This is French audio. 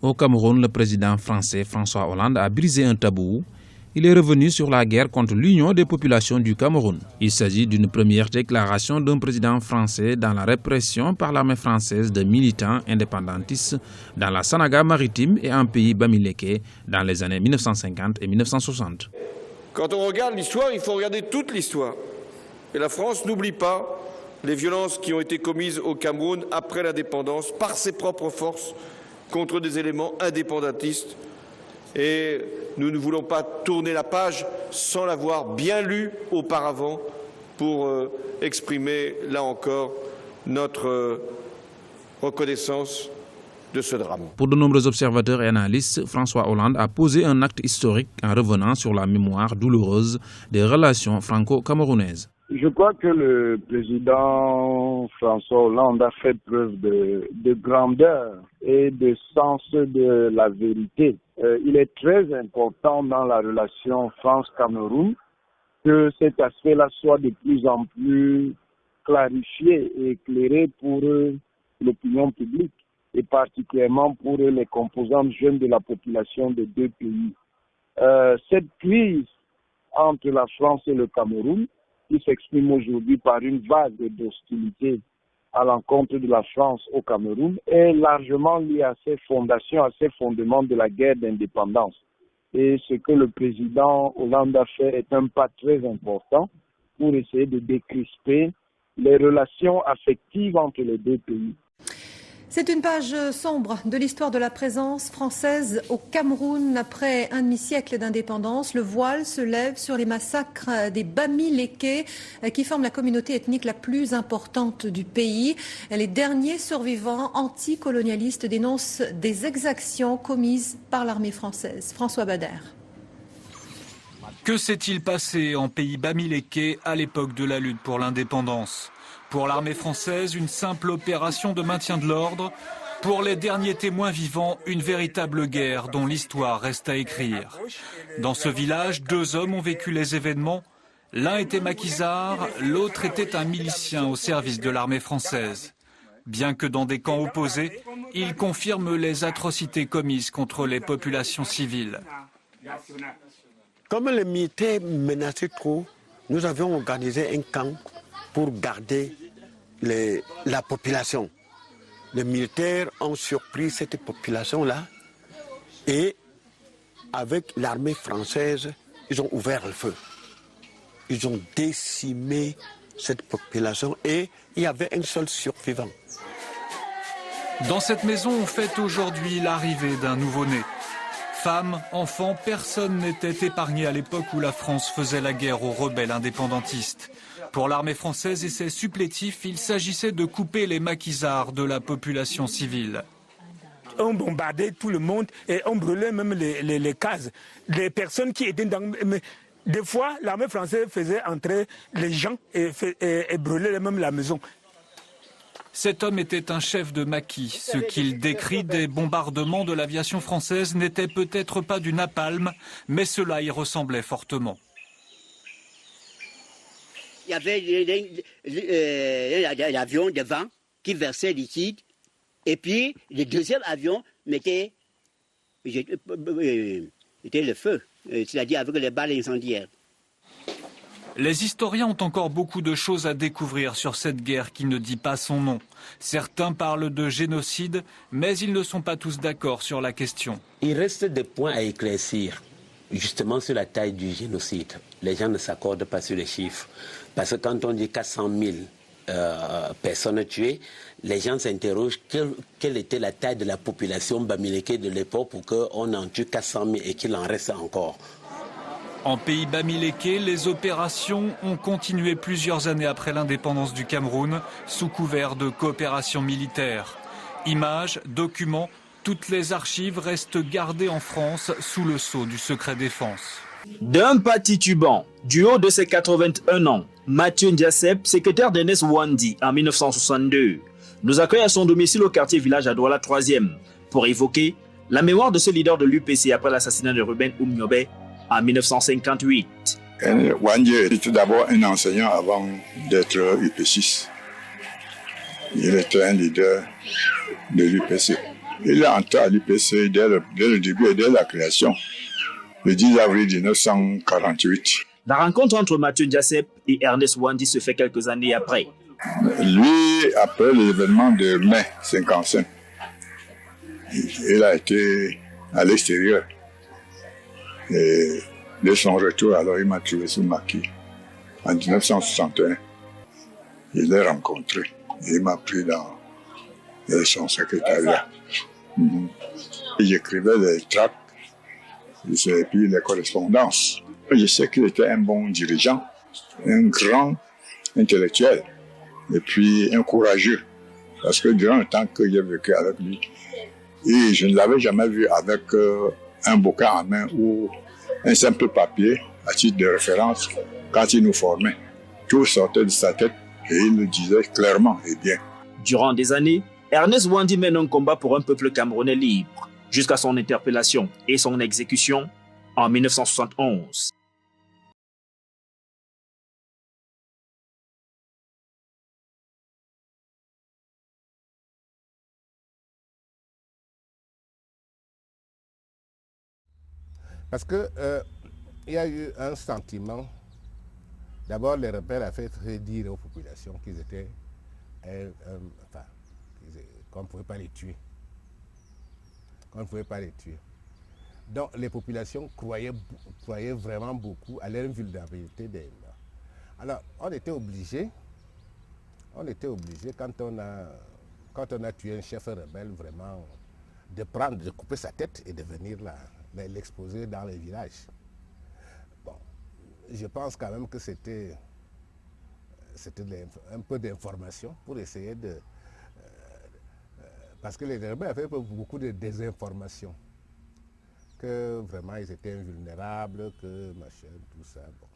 Au Cameroun, le président français François Hollande a brisé un tabou. Il est revenu sur la guerre contre l'Union des populations du Cameroun. Il s'agit d'une première déclaration d'un président français dans la répression par l'armée française de militants indépendantistes dans la Sanaga maritime et en pays bamileke dans les années 1950 et 1960. Quand on regarde l'histoire, il faut regarder toute l'histoire. Et la France n'oublie pas les violences qui ont été commises au Cameroun après l'indépendance par ses propres forces contre des éléments indépendantistes. Et nous ne voulons pas tourner la page sans l'avoir bien lu auparavant pour exprimer, là encore, notre reconnaissance de ce drame. Pour de nombreux observateurs et analystes, François Hollande a posé un acte historique en revenant sur la mémoire douloureuse des relations franco-camerounaises. Je crois que le président François Hollande a fait preuve de grandeur et de sens de la vérité. Il est très important dans la relation France-Cameroun que cet aspect-là soit de plus en plus clarifié et éclairé pour l'opinion publique et particulièrement pour les composantes jeunes de la population des deux pays. Cette crise entre la France et le Cameroun, qui s'exprime aujourd'hui par une vague d'hostilité à l'encontre de la France au Cameroun, est largement liée à ses fondations, à ses fondements de la guerre d'indépendance. Et ce que le président Hollande a fait est un pas très important pour essayer de décrisper les relations affectives entre les deux pays. C'est une page sombre de l'histoire de la présence française au Cameroun. Après un demi-siècle d'indépendance, le voile se lève sur les massacres des Bamileke qui forment la communauté ethnique la plus importante du pays. Les derniers survivants anticolonialistes dénoncent des exactions commises par l'armée française. François Bader. Que s'est-il passé en pays Bamileke à l'époque de la lutte pour l'indépendance ? Pour l'armée française, une simple opération de maintien de l'ordre. Pour les derniers témoins vivants, une véritable guerre dont l'histoire reste à écrire. Dans ce village, 2 hommes ont vécu les événements. L'un était maquisard, l'autre était un milicien au service de l'armée française. Bien que dans des camps opposés, ils confirment les atrocités commises contre les populations civiles. Comme les militaires menaçaient trop, nous avions organisé un camp pour garder la population. Les militaires ont surpris cette population-là et avec l'armée française, ils ont ouvert le feu. Ils ont décimé cette population et il y avait un seul survivant. Dans cette maison, on fête aujourd'hui l'arrivée d'un nouveau-né. Femmes, enfants, personne n'était épargné à l'époque où la France faisait la guerre aux rebelles indépendantistes. Pour l'armée française et ses supplétifs, il s'agissait de couper les maquisards de la population civile. On bombardait tout le monde et on brûlait même les cases. Les personnes qui étaient dans... Mais des fois, l'armée française faisait entrer les gens et brûlait même la maison. Cet homme était un chef de maquis. Ce qu'il décrit des bombardements de l'aviation française n'était peut-être pas du napalm, mais cela y ressemblait fortement. Il y avait l'avion devant qui versait liquide et puis le deuxième avion mettait le feu, c'est-à-dire avec les balles incendiaires. Les historiens ont encore beaucoup de choses à découvrir sur cette guerre qui ne dit pas son nom. Certains parlent de génocide, mais ils ne sont pas tous d'accord sur la question. Il reste des points à éclaircir, justement sur la taille du génocide. Les gens ne s'accordent pas sur les chiffres. Parce que quand on dit 400 000 personnes tuées, les gens s'interrogent quelle était la taille de la population bamileke de l'époque pour qu'on en tue 400 000 et qu'il en reste encore. En pays bamileke, les opérations ont continué plusieurs années après l'indépendance du Cameroun, sous couvert de coopération militaire. Images, documents, toutes les archives restent gardées en France sous le sceau du secret défense. D'un pas titubant, du haut de ses 81 ans, Mathieu Ndiasep, secrétaire d'Ernest Wandi en 1962, nous accueille à son domicile au quartier village à Douala 3e pour évoquer la mémoire de ce leader de l'UPC après l'assassinat de Ruben Oumniobe en 1958. Wandi était d'abord un enseignant avant d'être UP6. Il était un leader de l'UPC. Il est entré à l'IPC dès le début et dès la création, le 10 avril 1948. La rencontre entre Mathieu Ndiassep et Ernest Ouandi se fait quelques années après. Lui, après l'événement de mai 55, il a été à l'extérieur. Et dès son retour, alors il m'a trouvé sous maquis. En 1961, il l'a rencontré. Et il m'a pris dans son secrétariat. J'écrivais des tracts et puis les correspondances. Je sais qu'il était un bon dirigeant, un grand intellectuel et puis un courageux. Parce que durant le temps que j'ai vécu avec lui, et je ne l'avais jamais vu avec un bouquin en main ou un simple papier à titre de référence quand il nous formait. Tout sortait de sa tête et il le disait clairement et bien. Durant des années, Ernest Ouandi mène un combat pour un peuple camerounais libre, jusqu'à son interpellation et son exécution en 1971. Parce que il y a eu un sentiment. D'abord, les rebelles avaient fait dire aux populations qu'ils étaient, qu'on ne pouvait pas les tuer. Qu'on ne pouvait pas les tuer. Donc, les populations croyaient vraiment beaucoup à l'invulnérabilité des Noirs. Alors, on était obligé, quand on a tué un chef rebelle, vraiment, de couper sa tête et de venir l'exposer dans les villages. Bon, je pense quand même que c'était un peu d'information pour essayer de... parce que les rebelles avaient beaucoup de désinformation. Que vraiment ils étaient invulnérables, que machin, tout ça. Bon.